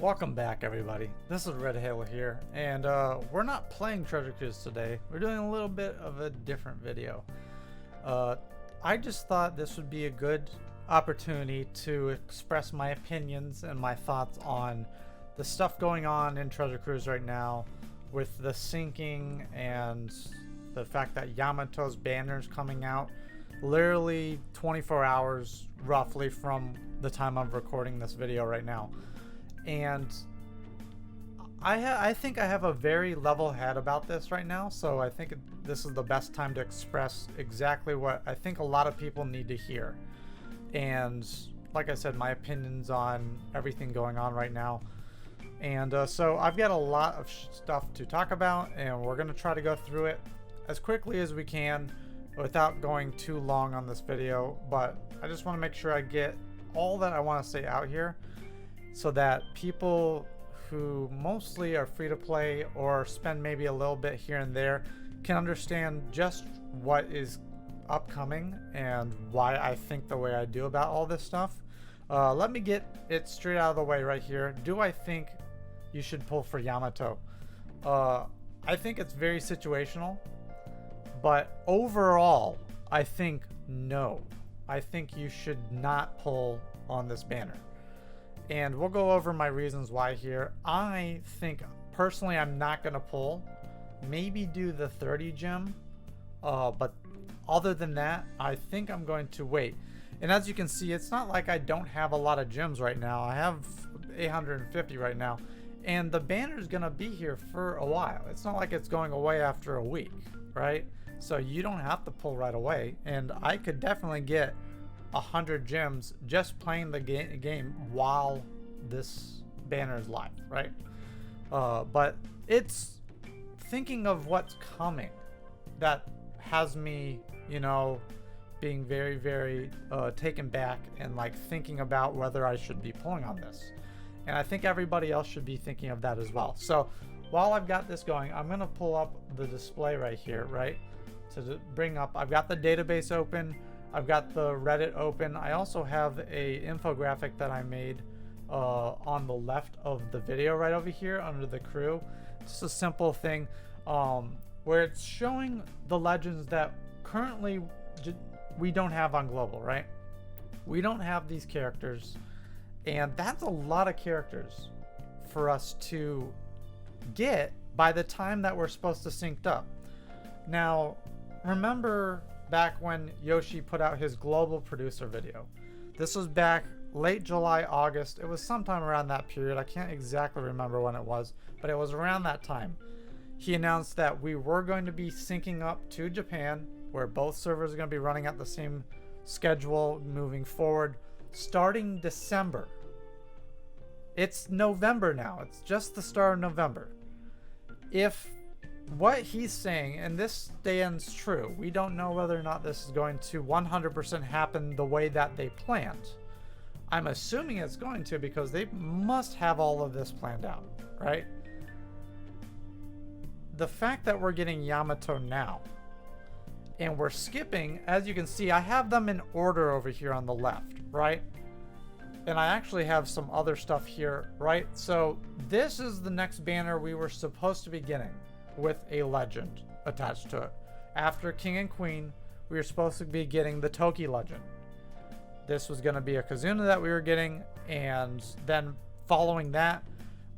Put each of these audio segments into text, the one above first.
Welcome back, everybody. This is Red Halo here, and we're not playing Treasure Cruise today. We're doing a little bit of a different video. I just thought this would be a good opportunity to express my opinions and my thoughts on the stuff going on in Treasure Cruise right now with the sinking and the fact that Yamato's banner's coming out literally 24 hours roughly from the time I'm recording this video right now. And I think I have a very level head about this right now, so I think this is the best time to express exactly what I think a lot of people need to hear. And like I said, my opinions on everything going on right now. And so I've got a lot of stuff to talk about, and we're going to try to go through it as quickly as we can without going too long on this video. But I just want to make sure I get all that I want to say out here, so that people who mostly are free to play or spend maybe a little bit here and there can understand just what is upcoming and why I think the way I do about all this stuff. Let me get it straight out of the way right here. Do I think you should pull for Yamato? I think it's very situational, but overall I think no. I think you should not pull on this banner. And we'll go over my reasons why here. I think personally I'm not going to pull. Maybe do the 30 gem. But other than that, I think I'm going to wait. And as you can see, it's not like I don't have a lot of gems right now. I have 850 right now. And the banner is going to be here for a while. It's not like it's going away after a week, right? So you don't have to pull right away. And I could definitely get 100 gems just playing the game while this banner is live, right? But it's thinking of what's coming that has me, you know, being very, very taken back and like thinking about whether I should be pulling on this. And I think everybody else should be thinking of that as well. So while I've got this going, I'm going to pull up the display right here, right? To bring up, I've got the database open. I've got the Reddit open. I also have a infographic that I made on the left of the video right over here under the crew. Just a simple thing where it's showing the legends that currently we don't have on global, right? We don't have these characters, and that's a lot of characters for us to get by the time that we're supposed to synced up. Now, remember back when Yoshi put out his global producer video. This was back late July, August. It was sometime around that period. I can't exactly remember when it was, but it was around that time. He announced that we were going to be syncing up to Japan, where both servers are going to be running at the same schedule moving forward, starting December. It's November now. It's just the start of November. If what he's saying, and this stands true, we don't know whether or not this is going to 100% happen the way that they planned. I'm assuming it's going to, because they must have all of this planned out, right? The fact that we're getting Yamato now, and we're skipping, as you can see, I have them in order over here on the left, right? And I actually have some other stuff here, right? So this is the next banner we were supposed to be getting, with a legend attached to it. After King and Queen, we were supposed to be getting the Toki legend. This was going to be a Kazuna that we were getting, and then following that,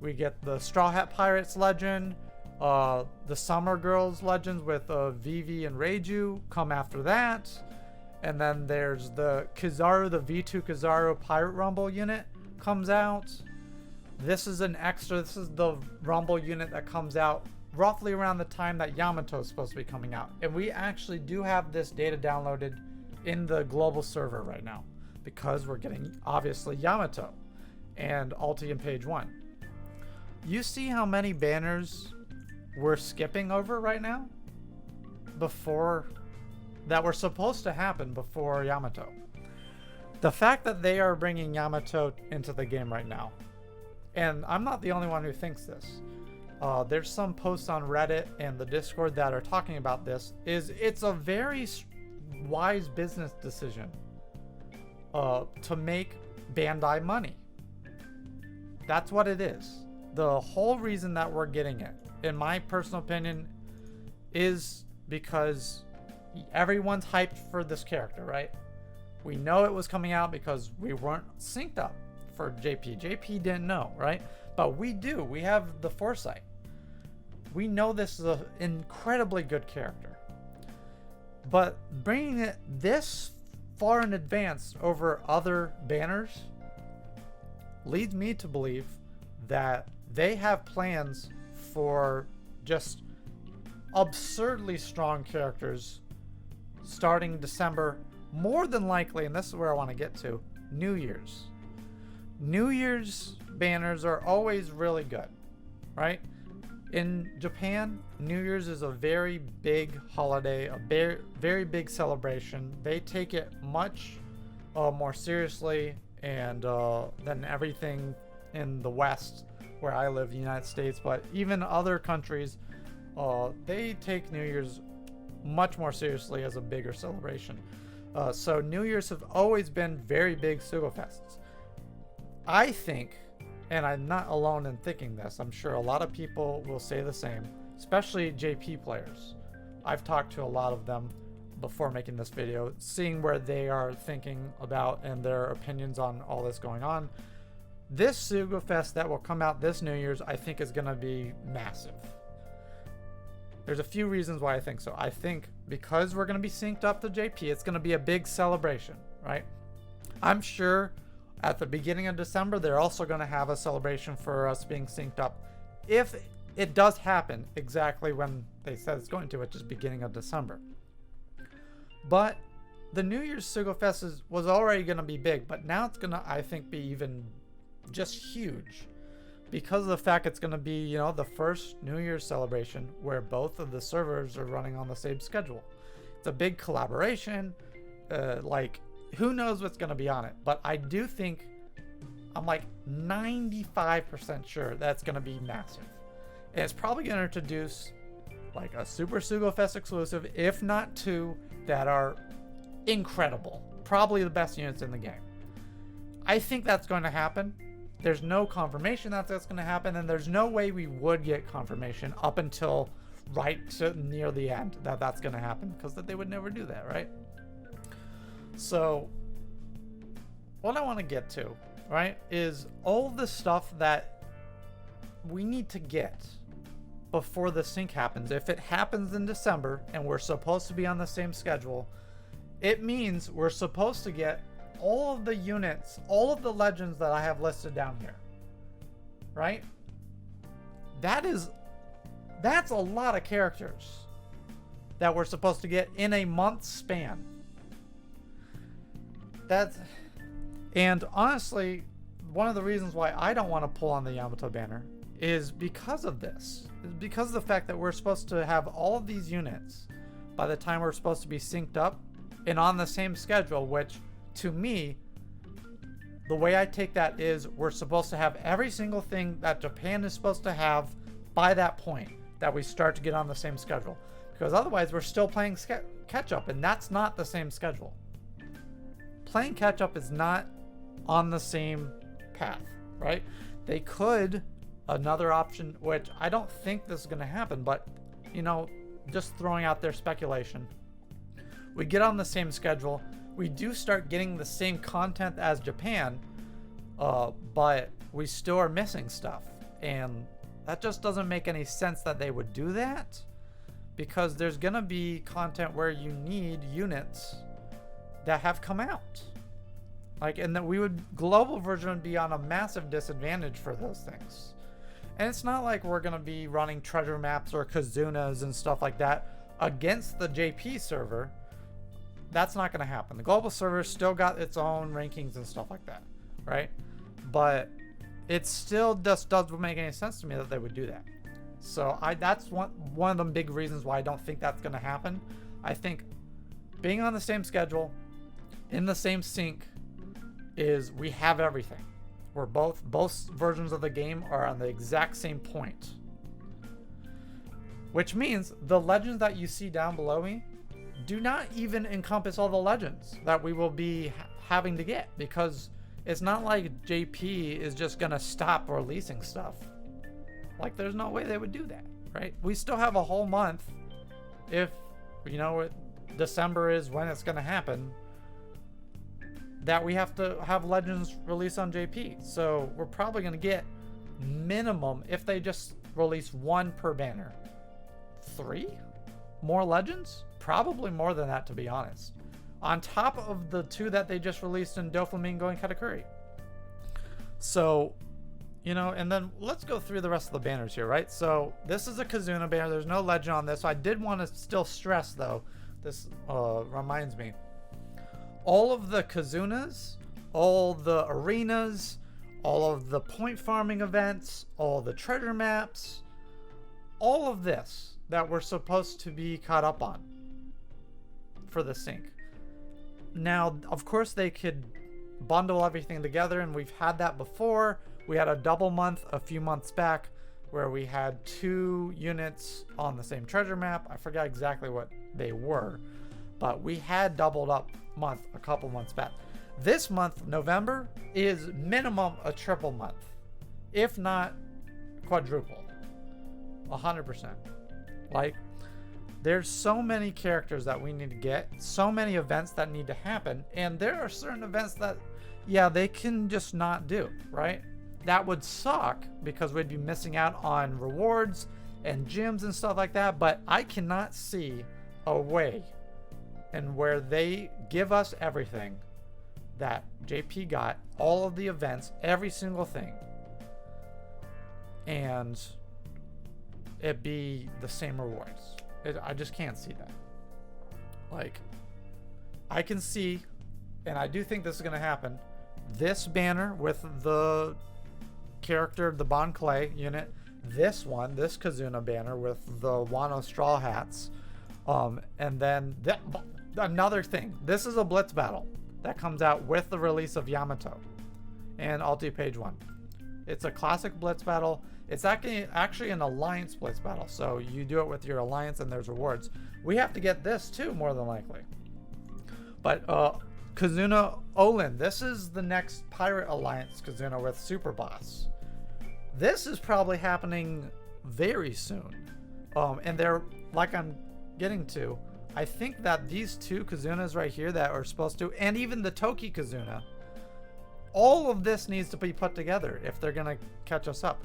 we get the Straw Hat Pirates legend, the Summer Girls legends with Vivi and Reiju come after that, and then there's the Kizaru, the V2 Kizaru Pirate Rumble unit comes out. This is an extra, this is the Rumble unit that comes out roughly around the time that Yamato is supposed to be coming out. And we actually do have this data downloaded in the global server right now, because we're getting, obviously, Yamato and Ulti and Page 1. You see how many banners we're skipping over right now? Before, that were supposed to happen before Yamato. The fact that they are bringing Yamato into the game right now, and I'm not the only one who thinks this. There's some posts on Reddit and the Discord that are talking about this. It's a very wise business decision to make Bandai money. That's what it is. The whole reason that we're getting it, in my personal opinion, is because everyone's hyped for this character, right? We know it was coming out because we weren't synced up for JP. JP didn't know, right? But we do. We have the foresight. We know this is an incredibly good character. But bringing it this far in advance over other banners leads me to believe that they have plans for just absurdly strong characters starting December, more than likely, and this is where I want to get to, New Year's. New Year's banners are always really good, right? In Japan, New Year's is a very big holiday, a very, very big celebration. They take it much more seriously and than everything in the West, where I live, the United States, but even other countries, they take New Year's much more seriously as a bigger celebration. So New Year's have always been very big Sugofests. I think, and I'm not alone in thinking this, I'm sure a lot of people will say the same, especially JP players. I've talked to a lot of them before making this video, seeing where they are thinking about and their opinions on all this going on. This Sugofest that will come out this New Year's, I think is going to be massive. There's a few reasons why I think so. I think because we're going to be synced up to JP, it's going to be a big celebration, right? I'm sure at the beginning of December, they're also going to have a celebration for us being synced up. If it does happen exactly when they said it's going to, which is beginning of December. But the New Year's Sugofest was already going to be big, but now it's going to, I think, be even just huge. Because of the fact it's going to be, you know, the first New Year's celebration where both of the servers are running on the same schedule. It's a big collaboration. Like, who knows what's going to be on it? But I do think, I'm like 95% sure that's going to be massive. And it's probably going to introduce like a Super Sugofest exclusive, if not two, that are incredible. Probably the best units in the game. I think that's going to happen. There's no confirmation that that's going to happen, and there's no way we would get confirmation up until right to near the end that that's going to happen, because they would never do that, right? So what I want to get to, right, is all the stuff that we need to get before the sync happens. If it happens in December and we're supposed to be on the same schedule, it means we're supposed to get all of the units, all of the legends that I have listed down here, right? That's a lot of characters that we're supposed to get in a month span. And honestly, one of the reasons why I don't want to pull on the Yamato banner is because of this. It's because of the fact that we're supposed to have all of these units by the time we're supposed to be synced up and on the same schedule, which to me, the way I take that is we're supposed to have every single thing that Japan is supposed to have by that point that we start to get on the same schedule. Because otherwise we're still playing catch up, and that's not the same schedule. Playing catch up is not on the same path, right? They could, another option, which I don't think this is going to happen, but you know, just throwing out their speculation. We get on the same schedule. We do start getting the same content as Japan, but we still are missing stuff. And that just doesn't make any sense that they would do that, because there's going to be content where you need units that have come out. Like, and that global version would be on a massive disadvantage for those things. And it's not like we're going to be running treasure maps or Kazunas and stuff like that against the JP server. That's not going to happen. The global server still got its own rankings and stuff like that, right? But it still just doesn't make any sense to me that they would do that. So that's one of the big reasons why I don't think that's going to happen. I think being on the same schedule, in the same sync, is we have everything. We're both versions of the game are on the exact same point. Which means the legends that you see down below me do not even encompass all the legends that we will be having to get, because It's not like JP is just gonna stop releasing stuff. Like, there's no way they would do that, right? We still have a whole month. If, you know, December is when it's gonna happen, that we have to have Legends release on JP. So we're probably gonna get minimum, if they just release 1 per banner, 3 more Legends? Probably more than that, to be honest. On top of the 2 that they just released in Doflamingo and Katakuri. So, you know, and then let's go through the rest of the banners here, right? So this is a Kazuna banner. There's no legend on this. So I did want to still stress, though, this reminds me. All of the Kazunas, all the arenas, all of the point farming events, all the treasure maps, all of this that we're supposed to be caught up on for the sync. Now, of course, they could bundle everything together, and we've had that before. We had a double month a few months back where we had 2 units on the same treasure map. I forgot exactly what they were, but we had doubled up month a couple months back. This month, November, is minimum a triple month, if not quadruple, 100%. Like, there's so many characters that we need to get, so many events that need to happen, and there are certain events that, yeah, they can just not do, right? That would suck because we'd be missing out on rewards and gyms and stuff like that, but I cannot see a way and where they give us everything that JP got, all of the events, every single thing, and it be the same rewards. I just can't see that. Like, I can see, and I do think this is going to happen, this banner with the character, the Bon Clay unit, this one, this Kazuna banner with the Wano Straw Hats, and then another thing. This is a Blitz battle that comes out with the release of Yamato and Ulti Page 1. It's a classic Blitz battle. It's actually an alliance Blitz battle, so you do it with your alliance and there's rewards. We have to get this too, more than likely. But Kazuna Olin, this is the next Pirate Alliance Kazuna with Super Boss. This is probably happening very soon. And they're, like I'm getting to, I think that these 2 Kazunas right here that are supposed to, and even the Toki Kazuna, all of this needs to be put together if they're going to catch us up.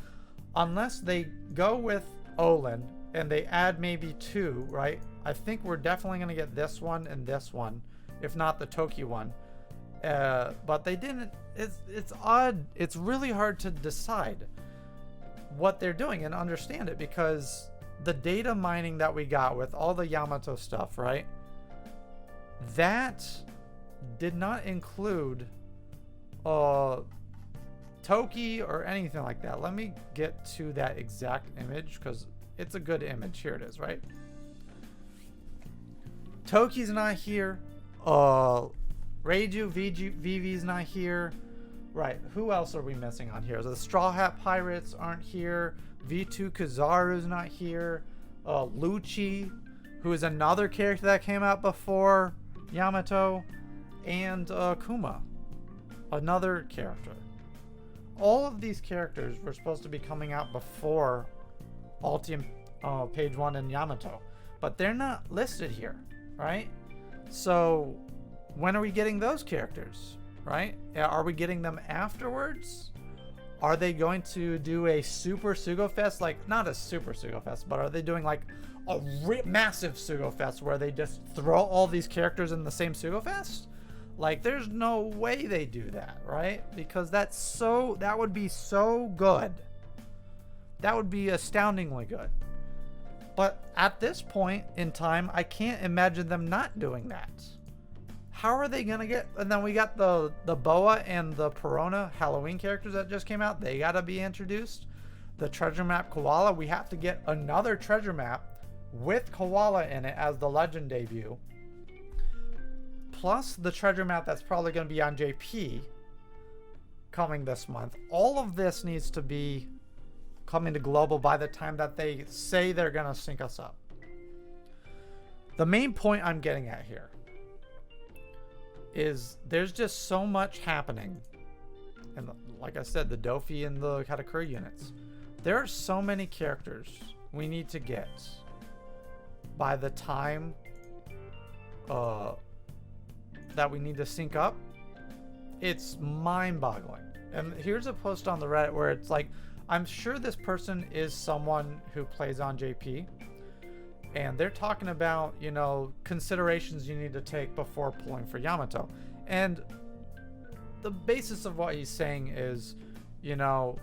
Unless they go with Olin and they add maybe 2, right? I think we're definitely going to get this one and this one, if not the Toki one. But they didn't. It's odd. It's really hard to decide what they're doing and understand it, because the data mining that we got with all the Yamato stuff, right? That did not include Toki or anything like that. Let me get to that exact image because it's a good image. Here it is, right? Toki's not here. Reiju, Vivi's not here. Right, who else are we missing on here? So the Straw Hat Pirates aren't here. V2 Kizaru's not here. Lucci, who is another character that came out before Yamato. And Kuma, another character. All of these characters were supposed to be coming out before Ultimate Page 1 and Yamato, but they're not listed here, right? So when are we getting those characters, right? Are we getting them afterwards? Are they going to do a Super Sugo Fest? Like, not a Super Sugo Fest, but are they doing like a massive Sugo Fest where they just throw all these characters in the same Sugo Fest? Like, there's no way they do that, right? Because that would be so good. That would be astoundingly good. But at this point in time, I can't imagine them not doing that. How are they gonna get? And then we got the Boa and the Perona Halloween characters that just came out. They gotta be introduced. The treasure map Koala. We have to get another treasure map with Koala in it as the legend debut. Plus the treasure map that's probably going to be on JP coming this month. All of this needs to be coming to global by the time that they say they're going to sync us up. The main point I'm getting at here is there's just so much happening And like I said, the Dofi and the Katakuri units. There are so many characters we need to get by the time that we need to sync up. It's mind-boggling. And here's a post on the Reddit where it's like, I'm sure this person is someone who plays on JP, and they're talking about, you know, considerations you need to take before pulling for Yamato. And the basis of what he's saying is, you know,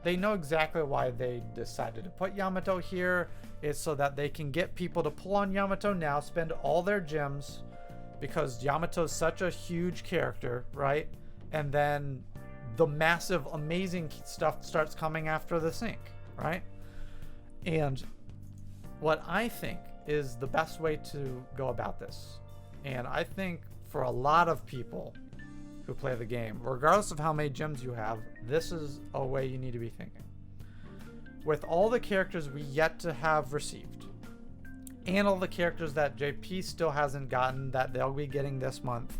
they know exactly why they decided to put Yamato here. Is so that they can get people to pull on Yamato now, spend all their gems, because Yamato's such a huge character, right? And then the massive, amazing stuff starts coming after the sync, right? And what I think is the best way to go about this, and I think for a lot of people who play the game, regardless of how many gems you have, this is a way you need to be thinking. With all the characters we yet to have received, and all the characters that JP still hasn't gotten that they'll be getting this month,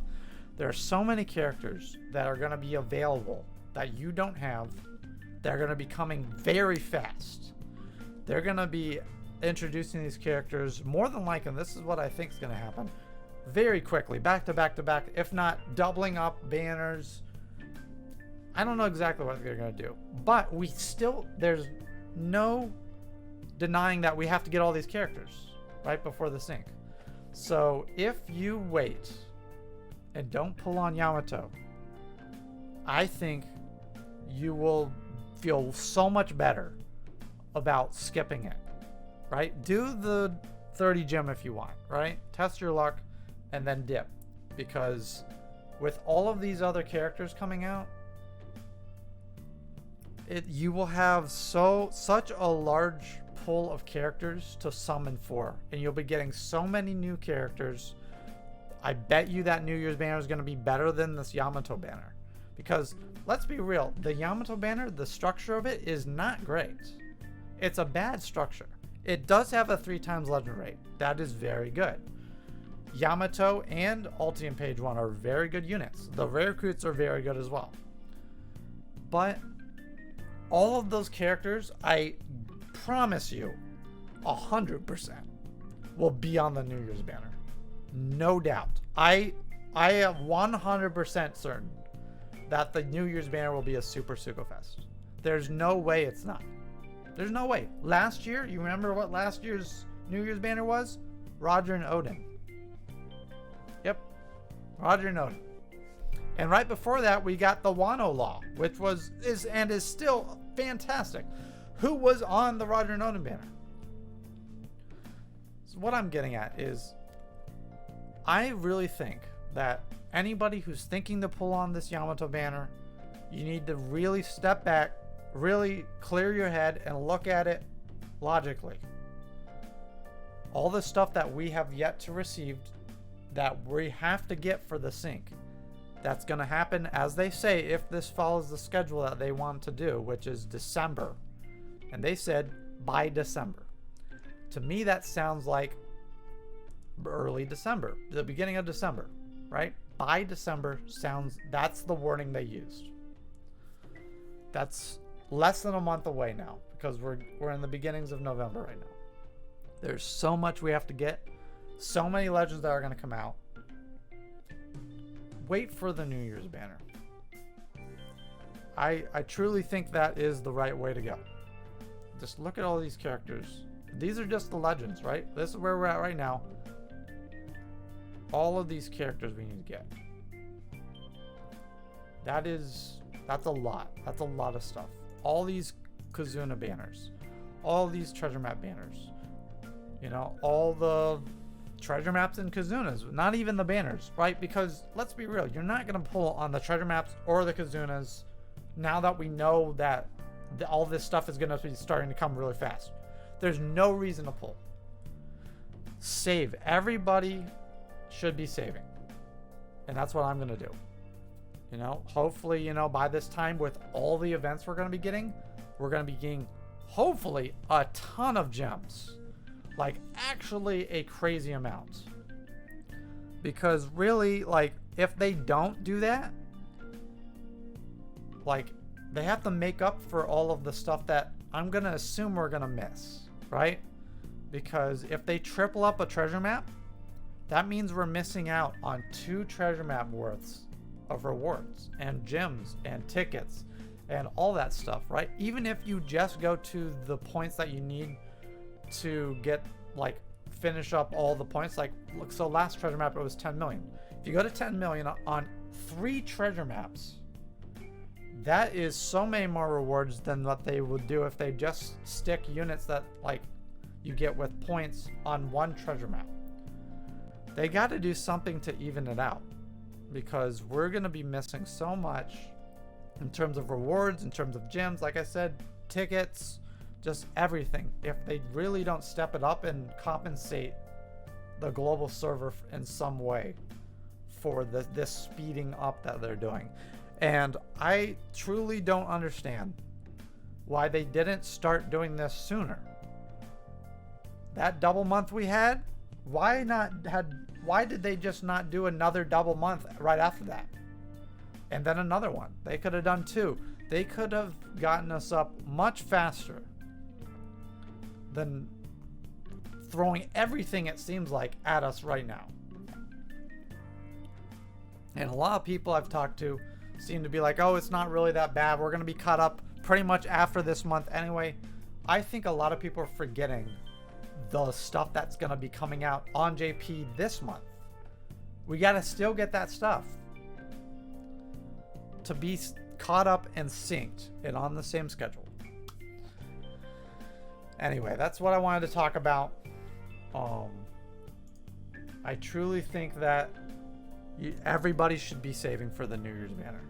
there are so many characters that are going to be available that you don't have. They're going to be coming very fast. They're going to be introducing these characters more than likely, and this is what I think is going to happen, very quickly, back to back to back, if not doubling up banners. I don't know exactly what they're going to do, but there's no denying that we have to get all these characters right before the sync. So if you wait and don't pull on Yamato, I think you will feel so much better about skipping it, right? Do the 30 gem if you want, right? Test your luck and then dip, because with all of these other characters coming out, you will have such a large pool of characters to summon for, and you'll be getting so many new characters. I bet you that New Year's banner is going to be better than this Yamato banner, because let's be real, the Yamato banner, the structure of it is not great. It's a bad structure. It does have a 3x legend rate. That is very good. Yamato and Ultium Page 1 are very good units. The rare recruits are very good as well. But all of those characters, I promise you, 100% will be on the New Year's banner. No doubt. I am 100% certain that the New Year's banner will be a Super Sukofest. There's no way it's not. There's no way. Last year, you remember what last year's New Year's banner was? Roger and Odin. Yep. Roger and Odin. And right before that, we got the Wano Law, which is still fantastic. Who was on the Roger and Odin banner? So what I'm getting at is, I really think that anybody who's thinking to pull on this Yamato banner, you need to really step back, really clear your head and look at it logically. All the stuff that we have yet to receive, that we have to get for the sync, that's going to happen, as they say, if this follows the schedule that they want to do, which is December. And they said by December. To me, that sounds like early December, the beginning of December, right? By December that's the wording they used. That's less than a month away now, because we're in the beginnings of November right now. There's so much we have to get, so many legends that are going to come out. Wait for the New Year's banner. I truly think that is the right way to go. Just look at all these characters. These are just the legends, right? This is where we're at right now. All of these characters we need to get. That's a lot. That's a lot of stuff. All these Kazuna banners. All these treasure map banners. You know, all the treasure maps and Kazunas. Not even the banners, right? Because let's be real, you're not going to pull on the treasure maps or the Kazunas now that we know that all this stuff is going to be starting to come really fast. There's no reason to pull. Save. Everybody should be saving. And that's what I'm going to do. You know, hopefully, you know, by this time with all the events we're going to be getting, we're going to be getting hopefully a ton of gems. Like actually a crazy amount. Because really, like, if they don't do that, like, they have to make up for all of the stuff that I'm gonna assume we're gonna miss, right? Because if they triple up a treasure map, that means we're missing out on 2 treasure map worths of rewards and gems and tickets and all that stuff, right? Even if you just go to the points that you need to get, like, finish up all the points. Like, look, so last treasure map, it was 10 million. If you go to 10 million on 3 treasure maps, that is so many more rewards than what they would do if they just stick units that, like, you get with points on 1 treasure map. They got to do something to even it out, because we're going to be missing so much in terms of rewards, in terms of gems, like I said, tickets, just everything. If they really don't step it up and compensate the global server in some way for this speeding up that they're doing. And I truly don't understand why they didn't start doing this sooner. That double month we had, why did they just not do another double month right after that? And then another one. They could have done 2. They could have gotten us up much faster than throwing everything, it seems like, at us right now. And a lot of people I've talked to seem to be like, oh, it's not really that bad. We're going to be caught up pretty much after this month anyway. I think a lot of people are forgetting the stuff that's going to be coming out on JP this month. We got to still get that stuff to be caught up and synced and on the same schedule. Anyway, that's what I wanted to talk about. I truly think that everybody should be saving for the New Year's banner.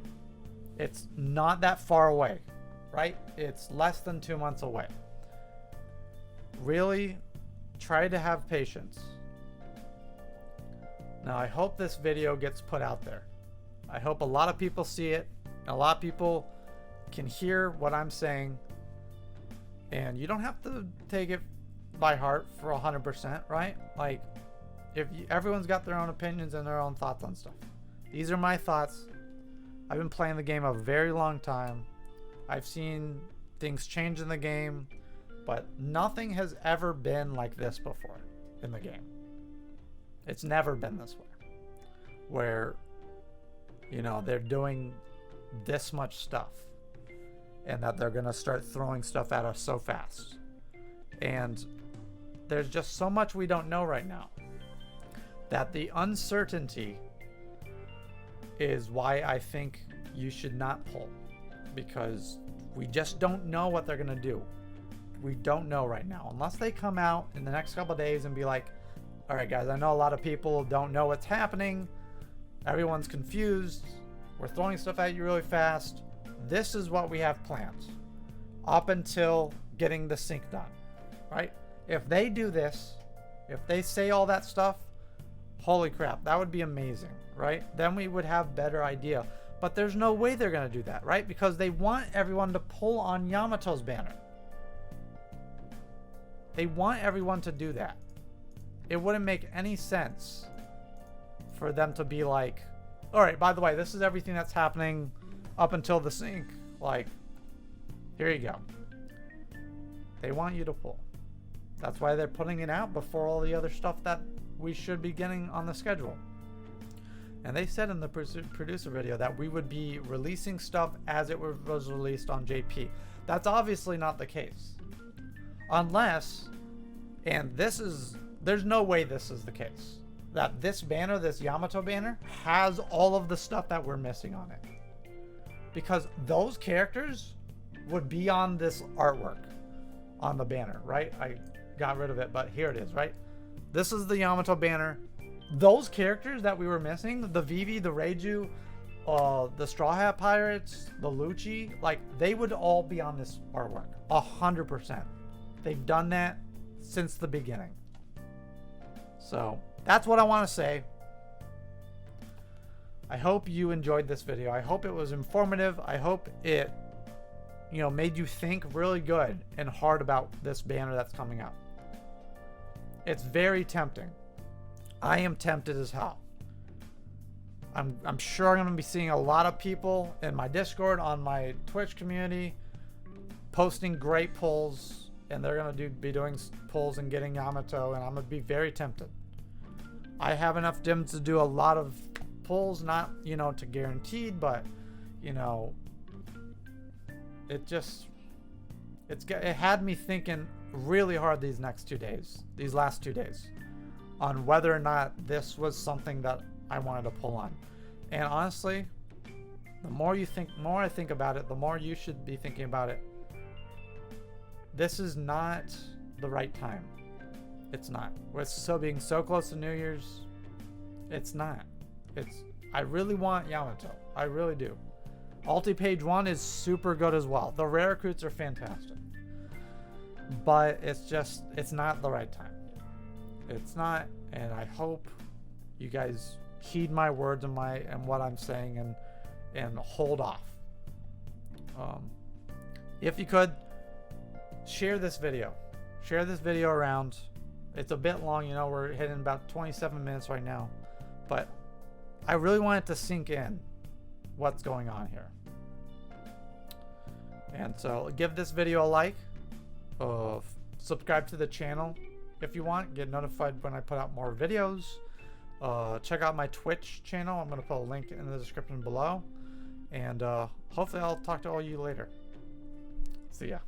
It's not that far away, right? It's less than 2 months away. Really try to have patience. Now, I hope this video gets put out there. I hope a lot of people see it. A lot of people can hear what I'm saying. And you don't have to take it by heart for 100%, right? Like, everyone's got their own opinions and their own thoughts on stuff. These are my thoughts. I've been playing the game a very long time. I've seen things change in the game, but nothing has ever been like this before in the game. It's never been this way, where, you know, they're doing this much stuff and that they're going to start throwing stuff at us so fast. And there's just so much we don't know right now, that the uncertainty is why I think you should not pull, because we just don't know what they're going to do. We don't know right now, unless they come out in the next couple of days and be like, all right, guys, I know a lot of people don't know what's happening. Everyone's confused. We're throwing stuff at you really fast. This is what we have planned up until getting the sync done, right? If they do this, if they say all that stuff, holy crap, that would be amazing, right? Then we would have better idea. But there's no way they're going to do that, right? Because they want everyone to pull on Yamato's banner. They want everyone to do that. It wouldn't make any sense for them to be like, all right, by the way, this is everything that's happening up until the sync. Like, here you go. They want you to pull. That's why they're putting it out before all the other stuff that we should be getting on the schedule. And they said in the producer video that we would be releasing stuff as it was released on JP. That's obviously not the case. Unless, and there's no way this is the case, that this banner, this Yamato banner, has all of the stuff that we're missing on it. Because those characters would be on this artwork on the banner, right? I got rid of it, but here it is, right? This is the Yamato banner. Those characters that we were missing, the Vivi, the Reiju, the Straw Hat Pirates, the Lucci, like, they would all be on this artwork, 100%. They've done that since the beginning. So that's what I want to say. I hope you enjoyed this video. I hope it was informative. I hope it, you know, made you think really good and hard about this banner that's coming out. It's very tempting. I am tempted as hell. I'm sure I'm going to be seeing a lot of people in my Discord, on my Twitch community, posting great pulls, and they're going to be doing pulls and getting Yamato, and I'm going to be very tempted. I have enough dims to do a lot of pulls, not, you know, to guaranteed, but, you know, it had me thinking really hard these last 2 days, on whether or not this was something that I wanted to pull on. And honestly, the more I think about it, the more you should be thinking about it. This is not the right time. It's not. With being so close to New Year's, it's not. I really want Yamato. I really do. Ulti page 1 is super good as well. The rare recruits are fantastic. But it's not the right time. It's not, and I hope you guys heed my words and what I'm saying and hold off. If you could, share this video. Share this video around. It's a bit long, you know, we're hitting about 27 minutes right now. But I really want it to sink in what's going on here. And so give this video a like. Subscribe to the channel if you want. Get notified when I put out more videos. Check out my Twitch channel. I'm going to put a link in the description below. And hopefully I'll talk to all you later. See ya.